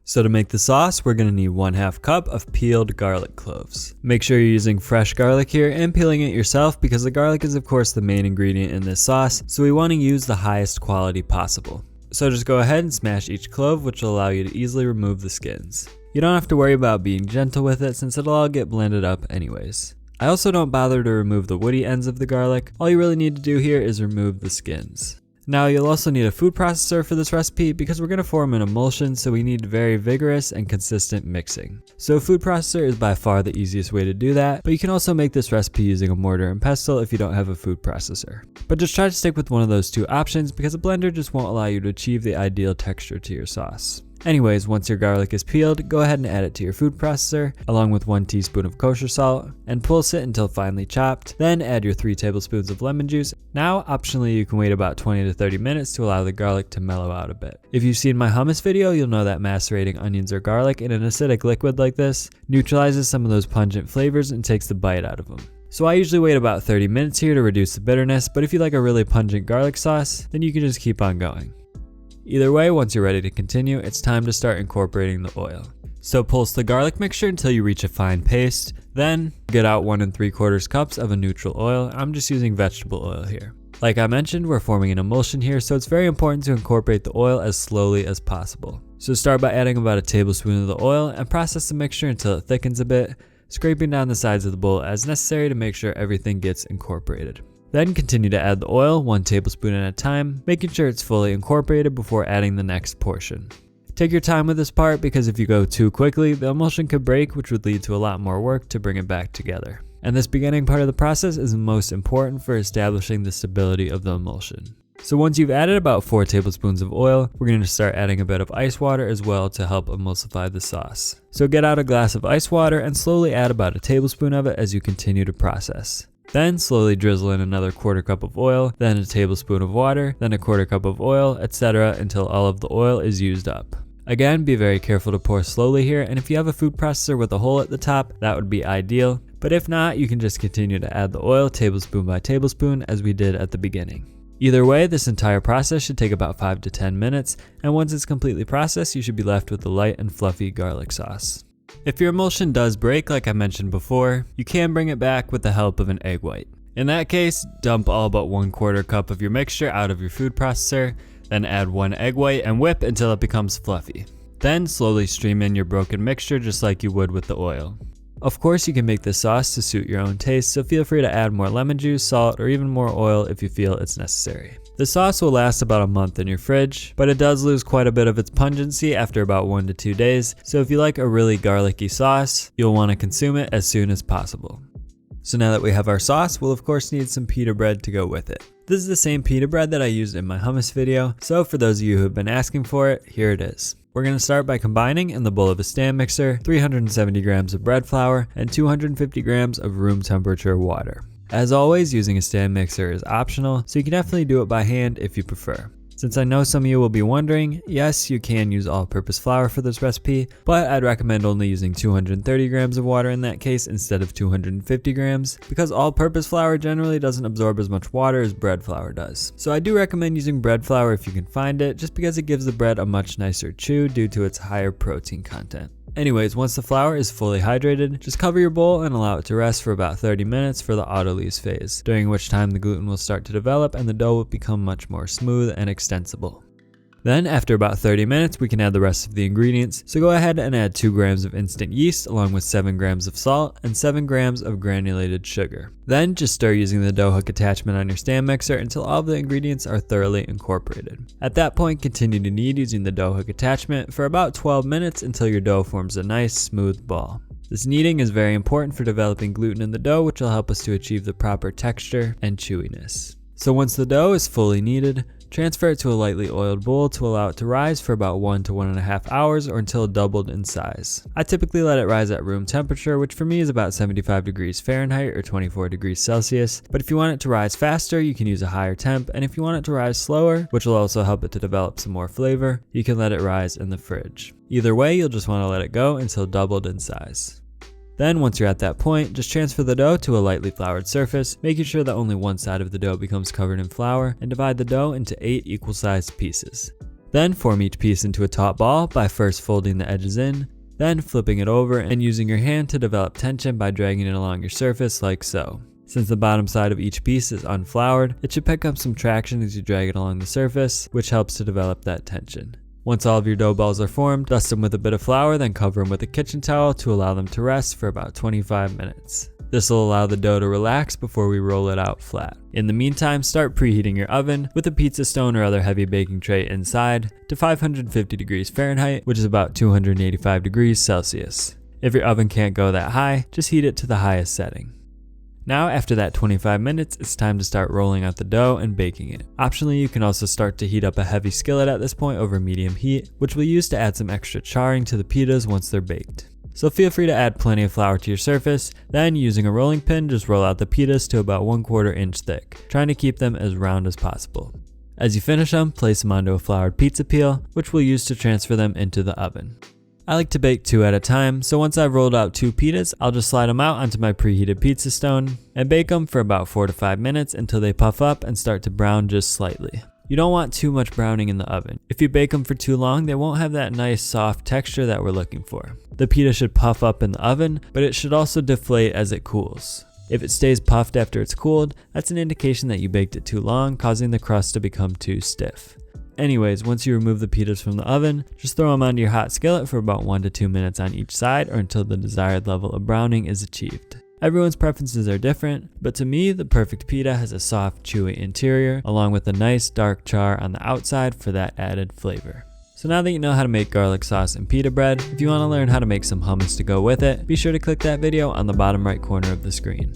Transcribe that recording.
So to make the sauce, we're going to need 1/2 cup of peeled garlic cloves. Make sure you're using fresh garlic here and peeling it yourself because the garlic is of course the main ingredient in this sauce, so we want to use the highest quality possible. So just go ahead and smash each clove, which will allow you to easily remove the skins. You don't have to worry about being gentle with it since it'll all get blended up anyways. I also don't bother to remove the woody ends of the garlic. All you really need to do here is remove the skins. Now you'll also need a food processor for this recipe because we're going to form an emulsion, so we need very vigorous and consistent mixing. So a food processor is by far the easiest way to do that, but you can also make this recipe using a mortar and pestle if you don't have a food processor. But just try to stick with one of those two options because a blender just won't allow you to achieve the ideal texture to your sauce. Anyways, once your garlic is peeled, go ahead and add it to your food processor along with 1 teaspoon of kosher salt and pulse it until finely chopped. Then add your 3 tablespoons of lemon juice. Now, optionally, you can wait about 20 to 30 minutes to allow the garlic to mellow out a bit. If you've seen my hummus video, you'll know that macerating onions or garlic in an acidic liquid like this neutralizes some of those pungent flavors and takes the bite out of them. So I usually wait about 30 minutes here to reduce the bitterness, but if you like a really pungent garlic sauce, then you can just keep on going. Either way, once you're ready to continue, it's time to start incorporating the oil. So pulse the garlic mixture until you reach a fine paste, then get out 1 3/4 cups of a neutral oil. I'm just using vegetable oil here. Like I mentioned, we're forming an emulsion here, so it's very important to incorporate the oil as slowly as possible. So start by adding about a tablespoon of the oil and process the mixture until it thickens a bit, scraping down the sides of the bowl as necessary to make sure everything gets incorporated. Then continue to add the oil 1 tablespoon at a time, making sure it's fully incorporated before adding the next portion. Take your time with this part because if you go too quickly, the emulsion could break, which would lead to a lot more work to bring it back together. And this beginning part of the process is most important for establishing the stability of the emulsion. So once you've added about 4 tablespoons of oil, we're going to start adding a bit of ice water as well to help emulsify the sauce. So get out a glass of ice water and slowly add about a tablespoon of it as you continue to process. Then slowly drizzle in another 1/4 cup of oil, then a tablespoon of water, then a 1/4 cup of oil, etc. until all of the oil is used up. Again, be very careful to pour slowly here, and if you have a food processor with a hole at the top, that would be ideal. But if not, you can just continue to add the oil tablespoon by tablespoon as we did at the beginning. Either way, this entire process should take about 5 to 10 minutes, and once it's completely processed, you should be left with the light and fluffy garlic sauce. If your emulsion does break, like I mentioned before, you can bring it back with the help of an egg white. In that case, dump all but 1/4 cup of your mixture out of your food processor, then add 1 egg white and whip until it becomes fluffy. Then slowly stream in your broken mixture just like you would with the oil. Of course, you can make this sauce to suit your own taste, so feel free to add more lemon juice, salt, or even more oil if you feel it's necessary. The sauce will last about a month in your fridge, but it does lose quite a bit of its pungency after about 1 to 2 days, so if you like a really garlicky sauce, you'll want to consume it as soon as possible. So now that we have our sauce, we'll of course need some pita bread to go with it. This is the same pita bread that I used in my hummus video, so for those of you who have been asking for it, here it is. We're going to start by combining in the bowl of a stand mixer 370 grams of bread flour and 250 grams of room temperature water. As always, using a stand mixer is optional, so you can definitely do it by hand if you prefer. Since I know some of you will be wondering, yes, you can use all-purpose flour for this recipe, but I'd recommend only using 230 grams of water in that case instead of 250 grams, because all-purpose flour generally doesn't absorb as much water as bread flour does. So I do recommend using bread flour if you can find it, just because it gives the bread a much nicer chew due to its higher protein content. Anyways, once the flour is fully hydrated, just cover your bowl and allow it to rest for about 30 minutes for the autolyse phase, during which time the gluten will start to develop and the dough will become much more smooth and extensible. Then after about 30 minutes, we can add the rest of the ingredients, so go ahead and add 2 grams of instant yeast along with 7 grams of salt and 7 grams of granulated sugar. Then just stir using the dough hook attachment on your stand mixer until all of the ingredients are thoroughly incorporated. At that point, continue to knead using the dough hook attachment for about 12 minutes until your dough forms a nice smooth ball. This kneading is very important for developing gluten in the dough, which will help us to achieve the proper texture and chewiness. So once the dough is fully kneaded, transfer it to a lightly oiled bowl to allow it to rise for about 1 to 1.5 hours or until doubled in size. I typically let it rise at room temperature, which for me is about 75 degrees Fahrenheit or 24 degrees Celsius. But if you want it to rise faster, you can use a higher temp, and if you want it to rise slower, which will also help it to develop some more flavor, you can let it rise in the fridge. Either way, you'll just want to let it go until doubled in size. Then once you're at that point, just transfer the dough to a lightly floured surface, making sure that only one side of the dough becomes covered in flour, and divide the dough into 8 equal-sized pieces. Then form each piece into a taut ball by first folding the edges in, then flipping it over and using your hand to develop tension by dragging it along your surface like so. Since the bottom side of each piece is unfloured, it should pick up some traction as you drag it along the surface, which helps to develop that tension. Once all of your dough balls are formed, dust them with a bit of flour, then cover them with a kitchen towel to allow them to rest for about 25 minutes. This will allow the dough to relax before we roll it out flat. In the meantime, start preheating your oven with a pizza stone or other heavy baking tray inside to 550 degrees Fahrenheit, which is about 285 degrees Celsius. If your oven can't go that high, just heat it to the highest setting. Now after that 25 minutes, it's time to start rolling out the dough and baking it. Optionally, you can also start to heat up a heavy skillet at this point over medium heat, which we'll use to add some extra charring to the pitas once they're baked. So feel free to add plenty of flour to your surface, then using a rolling pin, just roll out the pitas to about 1/4 inch thick, trying to keep them as round as possible. As you finish them, place them onto a floured pizza peel, which we'll use to transfer them into the oven. I like to bake 2 at a time, so once I've rolled out 2 pitas, I'll just slide them out onto my preheated pizza stone and bake them for about 4 to 5 minutes until they puff up and start to brown just slightly. You don't want too much browning in the oven. If you bake them for too long, they won't have that nice soft texture that we're looking for. The pita should puff up in the oven, but it should also deflate as it cools. If it stays puffed after it's cooled, that's an indication that you baked it too long, causing the crust to become too stiff. Anyways, once you remove the pitas from the oven, just throw them onto your hot skillet for about 1 to 2 minutes on each side or until the desired level of browning is achieved. Everyone's preferences are different, but to me, the perfect pita has a soft, chewy interior along with a nice dark char on the outside for that added flavor. So now that you know how to make garlic sauce and pita bread, if you want to learn how to make some hummus to go with it, be sure to click that video on the bottom right corner of the screen.